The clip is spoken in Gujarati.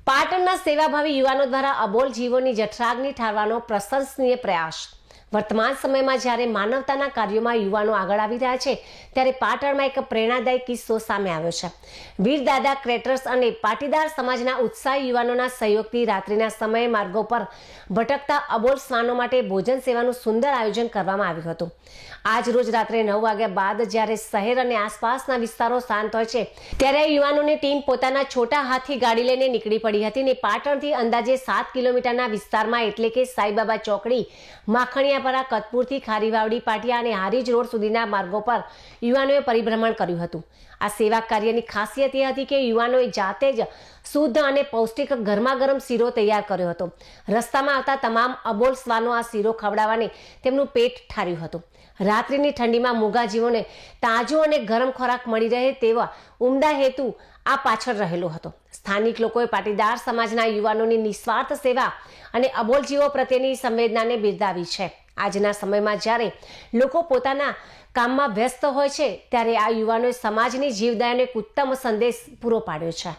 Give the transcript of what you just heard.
પાટણના સેવાભાવી યુવાનો દ્વારા અબોલ જીવોની જઠરાગ્નિ ઠારવાનો પ્રશંસનીય પ્રયાસ। વર્તમાન સમયમાં જ્યારે માનવતાના કાર્યોમાં યુવાનો આગળ આવી રહ્યા છે, ત્યારે પાટણમાં એક પ્રેરણાદાયી કિસ્સો સામે આવ્યો છે। વીરદાદા ક્રેટર્સ અને પાટીદાર સમાજના ઉત્સાહી યુવાનોના સહયોગથી રાત્રિના સમયે માર્ગો પર ભટકતા અબોલ શ્વાનો માટે ભોજન સેવાનું સુંદર આયોજન કરવામાં આવ્યું હતું। આજ રોજ રાત્રે 9 વાગ્યા બાદ જ્યારે શહેર અને આસપાસના વિસ્તારો શાંત હોય છે, ત્યારે યુવાનોની ટીમ પોતાના છોટા હાથી ગાડી લઈને નીકળી પડી હતી અને પાટણથી અંદાજે 7 કિલોમીટરના વિસ્તારમાં એટલે કે સાઈબાબા ચોકડી, માખણીયાપરા, કતપુરથી ખારીવાવડી પાટિયા અને હારીજ રોડ સુધીના માર્ગો પર યુવાનોએ પરિભ્રમણ કર્યું હતું। આ સેવા કાર્યની ખાસિયત એ હતી કે યુવાનોએ જાતે જ શુદ્ધ અને પૌષ્ટિક ગરમાગરમ શીરો તૈયાર કર્યો હતો। રસ્તામાં આવતા તમામ અબોલ શ્વાનો આ શીરો ખવડાવવાને તેમનું પેટ ઠાર્યું હતું। રાત્રિની ઠંડીમાં મૂંગા જીવોને તાજો અને ગરમ ખોરાક મળી રહે તેવા ઉમદા હેતુ આ પાછળ રહેલો હતો। સ્થાનિક લોકોએ પાટીદાર સમાજના યુવાનોની નિસ્વાર્થ સેવા અને અબોલ જીવો પ્રત્યેની સંવેદનાને બિરદાવી છે। આજના સમયમાં જ્યારે લોકો પોતાના કામમાં વ્યસ્ત હોય છે, ત્યારે આ યુવાનોએ સમાજની જીવદયાનો એક ઉત્તમ સંદેશ પૂરો પાડ્યો છે।